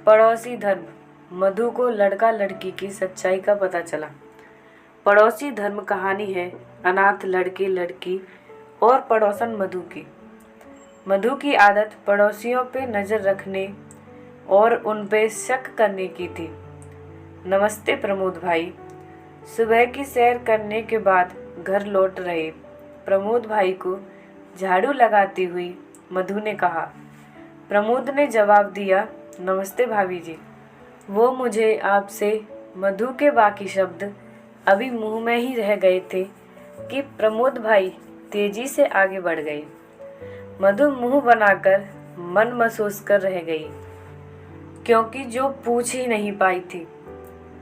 पड़ोसी धर्म। मधु को लड़का लड़की की सच्चाई का पता चला। पड़ोसी धर्म कहानी है अनाथ लड़के लड़की और पड़ोसन मधु की। मधु की आदत पड़ोसियों पे नज़र रखने और उन पे शक करने की थी। नमस्ते प्रमोद भाई। सुबह की सैर करने के बाद घर लौट रहे प्रमोद भाई को झाड़ू लगाती हुई मधु ने कहा। प्रमोद ने जवाब दिया, नमस्ते भाभी जी। वो मुझे आपसे मधु के बाकी शब्द अभी मुंह में ही रह गए थे कि प्रमोद भाई तेजी से आगे बढ़ गए। मधु मुंह बनाकर मन महसूस कर रह गई, क्योंकि जो पूछ ही नहीं पाई थी।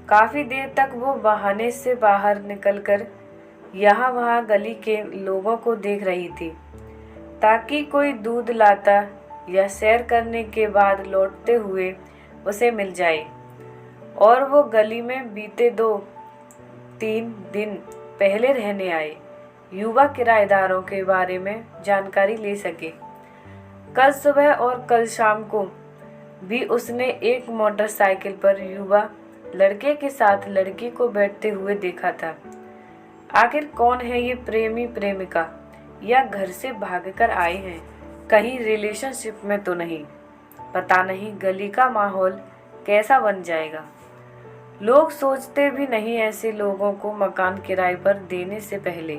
काफी देर तक वो बहाने से बाहर निकलकर यहाँ वहाँ गली के लोगों को देख रही थी, ताकि कोई दूध लाता या सैर करने के बाद लौटते हुए उसे मिल जाए और वो गली में बीते 2-3 दिन पहले रहने आए युवा किराएदारों के बारे में जानकारी ले सके। कल सुबह और कल शाम को भी उसने एक मोटरसाइकिल पर युवा लड़के के साथ लड़की को बैठते हुए देखा था। आखिर कौन है ये प्रेमी प्रेमिका, या घर से भागकर आए हैं, कहीं रिलेशनशिप में तो नहीं। पता नहीं गली का माहौल कैसा बन जाएगा। लोग सोचते भी नहीं ऐसे लोगों को मकान किराए पर देने से पहले,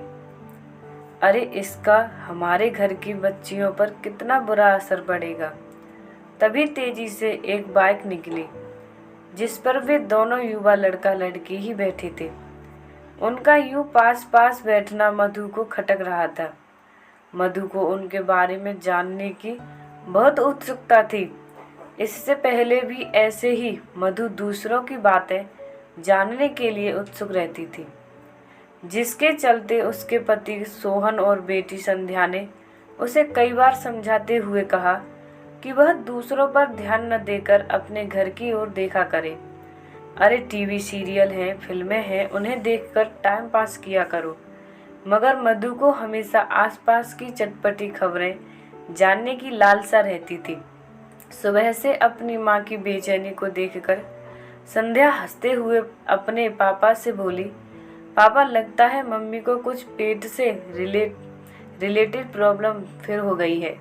अरे इसका हमारे घर की बच्चियों पर कितना बुरा असर पड़ेगा। तभी तेजी से एक बाइक निकली जिस पर वे दोनों युवा लड़का लड़की ही बैठे थे। उनका यूं पास पास बैठना मधु को खटक रहा था। मधु को उनके बारे में जानने की बहुत उत्सुकता थी। इससे पहले भी ऐसे ही मधु दूसरों की बातें जानने के लिए उत्सुक रहती थी, जिसके चलते उसके पति सोहन और बेटी संध्या ने उसे कई बार समझाते हुए कहा कि वह दूसरों पर ध्यान न देकर अपने घर की ओर देखा करे। अरे टीवी सीरियल हैं, फिल्में हैं, उन्हें देखकर टाइम पास किया करो। मगर मधु को हमेशा आसपास की चटपटी खबरें जानने की लालसा रहती थी। सुबह से अपनी माँ की बेचैनी को देखकर संध्या हंसते हुए अपने पापा से बोली, पापा लगता है मम्मी को कुछ पेट से रिलेटेड प्रॉब्लम फिर हो गई है।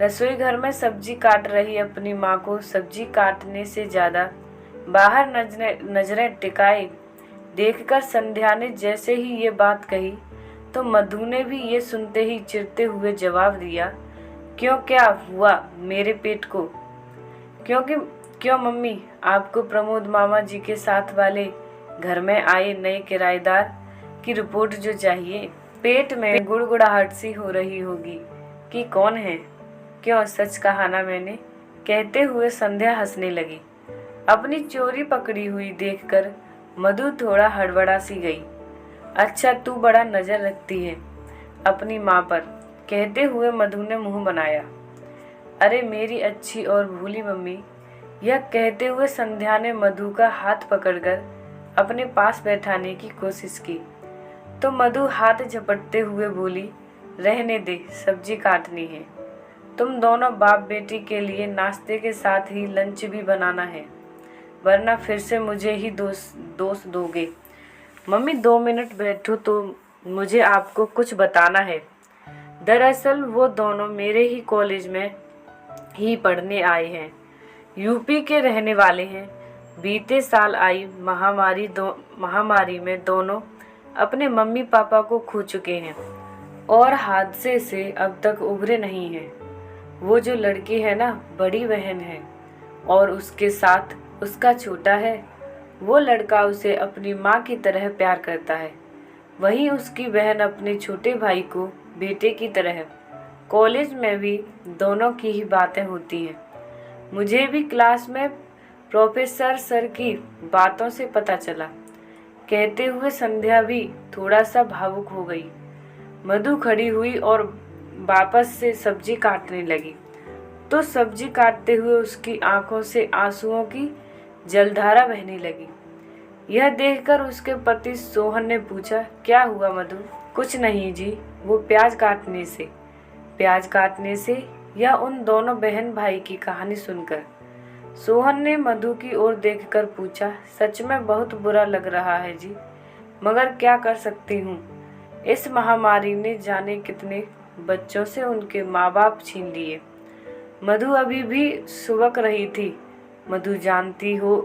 रसोई घर में सब्जी काट रही अपनी माँ को सब्जी काटने से ज़्यादा बाहर नजरें टिकाए देखकर संध्या ने जैसे ही ये बात कही तो मधु ने भी ये सुनते ही चिढ़ते हुए जवाब दिया, क्यों, क्या हुआ मेरे पेट को? क्यों मम्मी, आपको प्रमोद मामा जी के साथ वाले घर में आए नए किराएदार की रिपोर्ट जो चाहिए। पेट में गुड़गुड़ाहट सी हो रही होगी कि कौन है? क्यों, सच कहा ना मैंने? कहते हुए संध्या हंसने लगी। अपनी चोरी पकड़ी हुई देखकर मधु थोड़ा हड़बड़ा सी गई। अच्छा, तू बड़ा नजर रखती है अपनी माँ पर, कहते हुए मधु ने मुंह बनाया। अरे मेरी अच्छी और भूली मम्मी, यह कहते हुए संध्या ने मधु का हाथ पकड़कर अपने पास बैठाने की कोशिश की तो मधु हाथ झपटते हुए बोली, रहने दे, सब्जी काटनी है। तुम दोनों बाप बेटी के लिए नाश्ते के साथ ही लंच भी बनाना है, वरना फिर से मुझे ही दोष दोगे। मम्मी 2 मिनट बैठो तो मुझे आपको कुछ बताना है। दरअसल वो दोनों मेरे ही कॉलेज में ही पढ़ने आए हैं, यूपी के रहने वाले हैं। बीते साल आई महामारी में दोनों अपने मम्मी पापा को खो चुके हैं और हादसे से अब तक उभरे नहीं हैं। वो जो लड़की है ना, बड़ी बहन है और उसके साथ उसका छोटा है। वो लड़का उसे अपनी माँ की तरह प्यार करता है, वहीं उसकी बहन अपने छोटे भाई को बेटे की तरह। कॉलेज में भी दोनों की ही बातें होती हैं। मुझे भी क्लास में प्रोफेसर सर की बातों से पता चला। कहते हुए संध्या भी थोड़ा सा भावुक हो गई। मधु खड़ी हुई और वापस से सब्जी काटने लगी तो सब्जी काटते हुए उसकी आंखों से आंसुओं की जलधारा बहने लगी। यह देखकर उसके पति सोहन ने पूछा, क्या हुआ मधु? कुछ नहीं जी, वो प्याज काटने से या उन दोनों बहन भाई की कहानी सुनकर। सोहन ने मधु की ओर देखकर पूछा, सच में बहुत बुरा लग रहा है जी, मगर क्या कर सकती हूँ। इस महामारी ने जाने कितने बच्चों से उनके माँ बाप छीन लिए। मधु अभी भी सुबक रही थी। मधु, जानती हो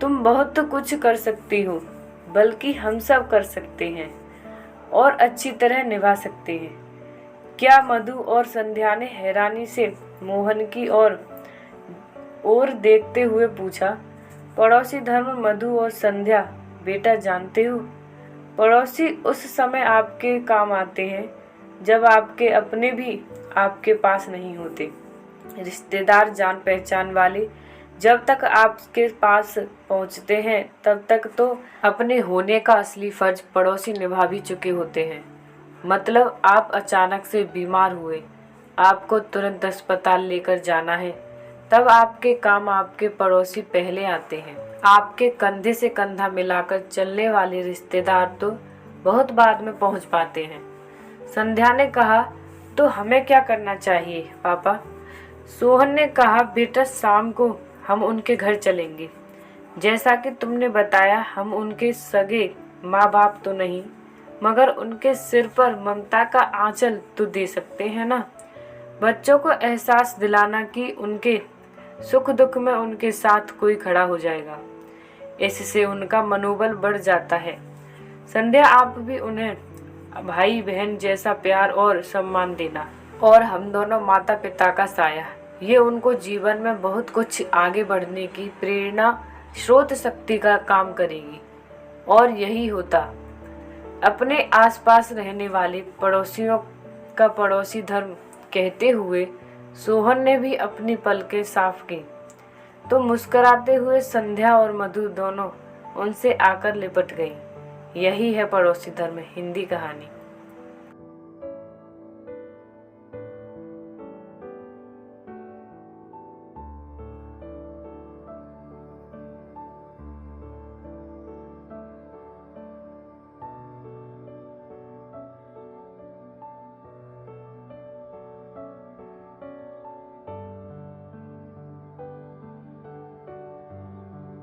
तुम बहुत कुछ कर सकती हो, बल्कि हम सब कर सकते हैं और अच्छी तरह निभा सकते हैं। क्या? मधु और संध्या ने हैरानी से मोहन की ओर देखते हुए पूछा। पड़ोसी धर्म, मधु और संध्या, बेटा जानते हो, पड़ोसी उस समय आपके काम आते हैं जब आपके अपने भी आपके पास नहीं होते। रिश्तेदार, जान पहचान वाले जब तक आपके पास पहुंचते हैं तब तक तो अपने होने का असली फर्ज पड़ोसी निभा भी चुके होते हैं। मतलब आप अचानक से बीमार हुए, आपको तुरंत अस्पताल लेकर जाना है, तब आपके काम आपके पड़ोसी पहले आते हैं। आपके कंधे से कंधा मिलाकर चलने वाले रिश्तेदार तो बहुत बाद में पहुंच पाते हैं। संध्या ने कहा, तो हमें क्या करना चाहिए पापा? सोहन ने कहा, बेटा शाम को हम उनके घर चलेंगे। जैसा कि तुमने बताया, हम उनके सगे माँ बाप तो नहीं, मगर उनके सिर पर ममता का आंचल तो दे सकते हैं ना। बच्चों को एहसास दिलाना कि उनके सुख दुख में उनके साथ कोई खड़ा हो जाएगा। इससे उनका मनोबल बढ़ जाता है। संध्या, आप भी उन्हें भाई बहन जैसा प्यार और सम्मान देना। और हम दोनों माता पिता का साया, ये उनको जीवन में बहुत कुछ आगे बढ़ने की प्रेरणा स्रोत शक्ति का काम करेगी। और यही होता अपने आसपास रहने वाले पड़ोसियों का पड़ोसी धर्म। कहते हुए सोहन ने भी अपनी पलकें साफ की तो मुस्कुराते हुए संध्या और मधु दोनों उनसे आकर लिपट गई। यही है पड़ोसी धर्म हिंदी कहानी।